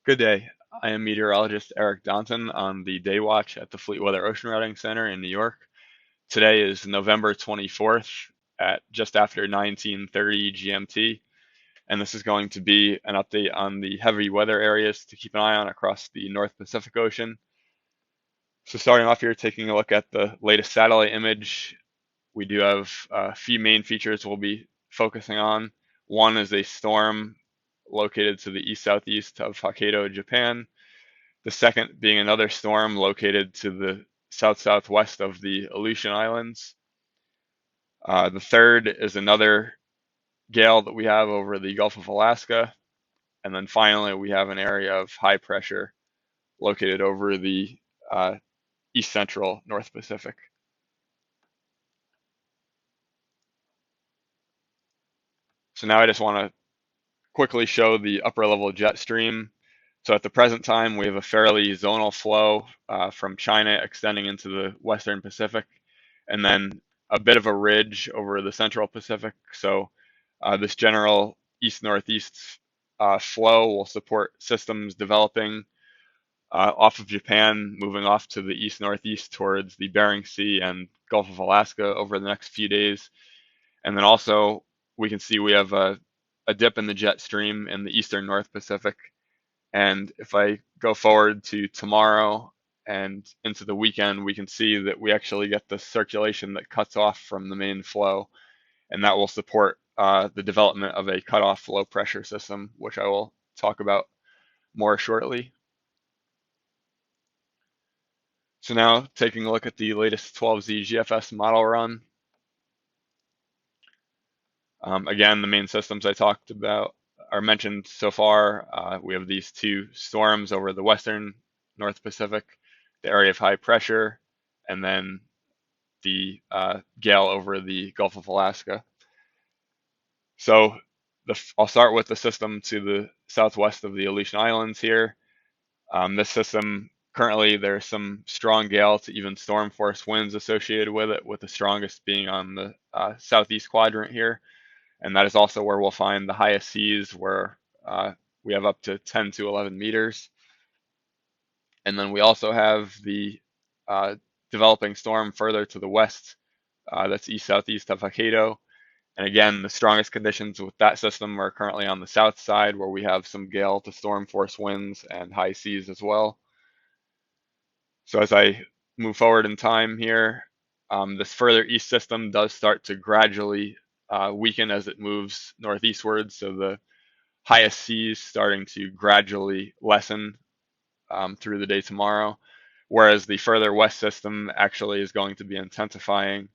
Good day. I am meteorologist Eric Donton on the day watch at the Fleetweather Ocean Routing Center in New York. Today is November 24th at just after 19:30 GMT, and this is going to be an update on the heavy weather areas to keep an eye on across the North Pacific Ocean. So starting off here, taking a look at the latest satellite image, we do have a few main features we'll be focusing on. One is a storm located to the east-southeast of Hokkaido, Japan. The second being another storm located to the south-southwest of the Aleutian Islands. The third is another gale that we have over the Gulf of Alaska. And then finally, we have an area of high pressure located over the east central North Pacific. So now I just want to quickly show the upper level jet stream. So at the present time, we have a fairly zonal flow from China extending into the Western Pacific, and then a bit of a ridge over the Central Pacific. So this general east-northeast flow will support systems developing off of Japan, moving off to the east-northeast towards the Bering Sea and Gulf of Alaska over the next few days. And then also we can see we have a dip in the jet stream in the eastern North Pacific. And if I go forward to tomorrow and into the weekend, we can see that we actually get the circulation that cuts off from the main flow, and that will support the development of a cutoff low pressure system, which I will talk about more shortly. So now taking a look at the latest 12Z GFS model run. Again, the main systems I talked about are mentioned so far. We have these two storms over the western North Pacific, the area of high pressure, and then the gale over the Gulf of Alaska. So I'll start with the system to the southwest of the Aleutian Islands here. This system, currently there's some strong gale to even storm force winds associated with it, with the strongest being on the southeast quadrant here. And that is also where we'll find the highest seas, where we have up to 10 to 11 meters. And then we also have the developing storm further to the west, that's east-southeast of Hokkaido. And again, the strongest conditions with that system are currently on the south side, where we have some gale to storm force winds and high seas as well. So as I move forward in time here, this further east system does start to gradually weaken as it moves northeastward. So the highest seas starting to gradually lessen through the day tomorrow, whereas the further west system actually is going to be intensifying.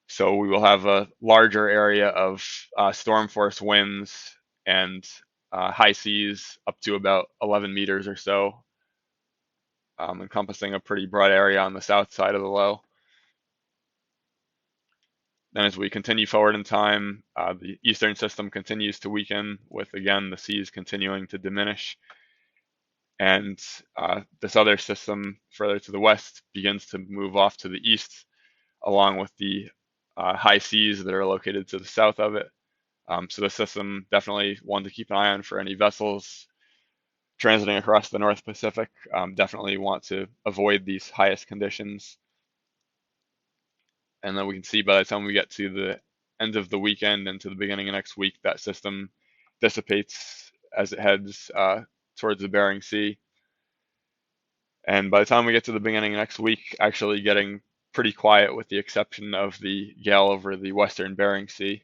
So we will have a larger area of storm force winds and high seas up to about 11 meters or so, encompassing a pretty broad area on the south side of the low. Then as we continue forward in time, the eastern system continues to weaken, with again the seas continuing to diminish. And this other system further to the west begins to move off to the east, along with the high seas that are located to the south of it. So the system definitely one to keep an eye on for any vessels transiting across the North Pacific. Definitely want to avoid these highest conditions. And then we can see by the time we get to the end of the weekend and to the beginning of next week, that system dissipates as it heads towards the Bering Sea. And by the time we get to the beginning of next week, actually getting pretty quiet with the exception of the gale over the western Bering Sea.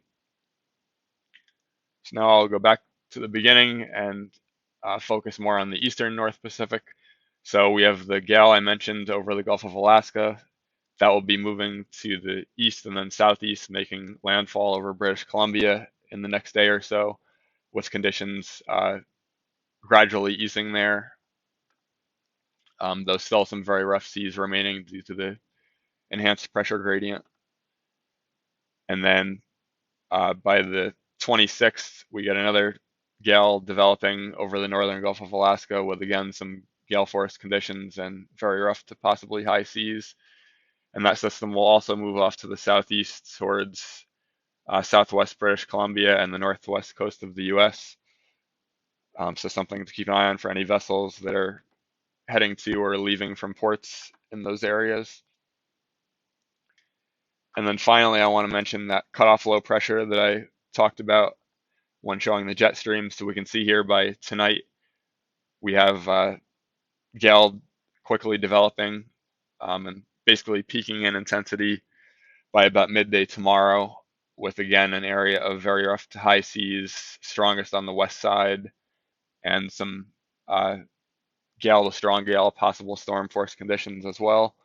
So now I'll go back to the beginning and focus more on the eastern North Pacific. So we have the gale I mentioned over the Gulf of Alaska. That will be moving to the east and then southeast, making landfall over British Columbia in the next day or so, with conditions gradually easing there. Though still some very rough seas remaining due to the enhanced pressure gradient. And then by the 26th, we get another gale developing over the northern Gulf of Alaska, with again some gale force conditions and very rough to possibly high seas. And that system will also move off to the southeast towards southwest British Columbia and the northwest coast of the US. So something to keep an eye on for any vessels that are heading to or leaving from ports in those areas. And then finally, I want to mention that cutoff low pressure that I talked about when showing the jet stream. So we can see here by tonight, we have gale quickly developing and basically peaking in intensity by about midday tomorrow, with again an area of very rough to high seas, strongest on the west side, and some uh, gale to strong gale, possible storm force conditions as well.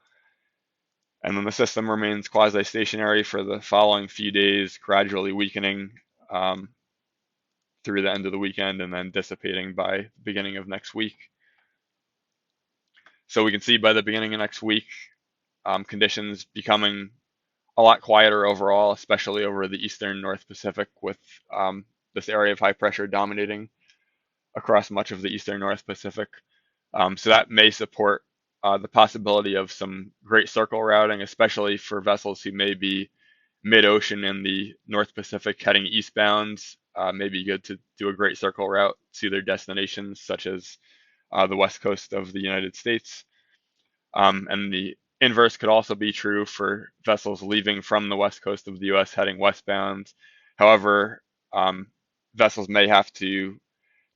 And then the system remains quasi-stationary for the following few days, gradually weakening through the end of the weekend and then dissipating by the beginning of next week. So we can see by the beginning of next week, conditions becoming a lot quieter overall, especially over the eastern North Pacific, with this area of high pressure dominating across much of the eastern North Pacific. So that may support the possibility of some great circle routing, especially for vessels who may be mid-ocean in the North Pacific heading eastbound. May be good to do a great circle route to their destinations, such as the west coast of the United States. And the inverse could also be true for vessels leaving from the west coast of the U.S. heading westbound. However, vessels may have to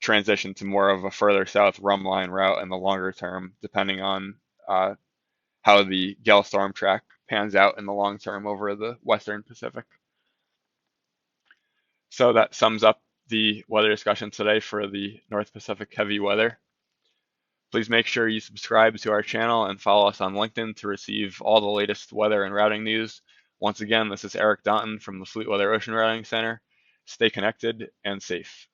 transition to more of a further south rum line route in the longer term, depending on how the gale storm track pans out in the long term over the western Pacific. So that sums up the weather discussion today for the North Pacific heavy weather. Please make sure you subscribe to our channel and follow us on LinkedIn to receive all the latest weather and routing news. Once again, this is Eric Daunton from the Fleetweather Ocean Routing Center. Stay connected and safe.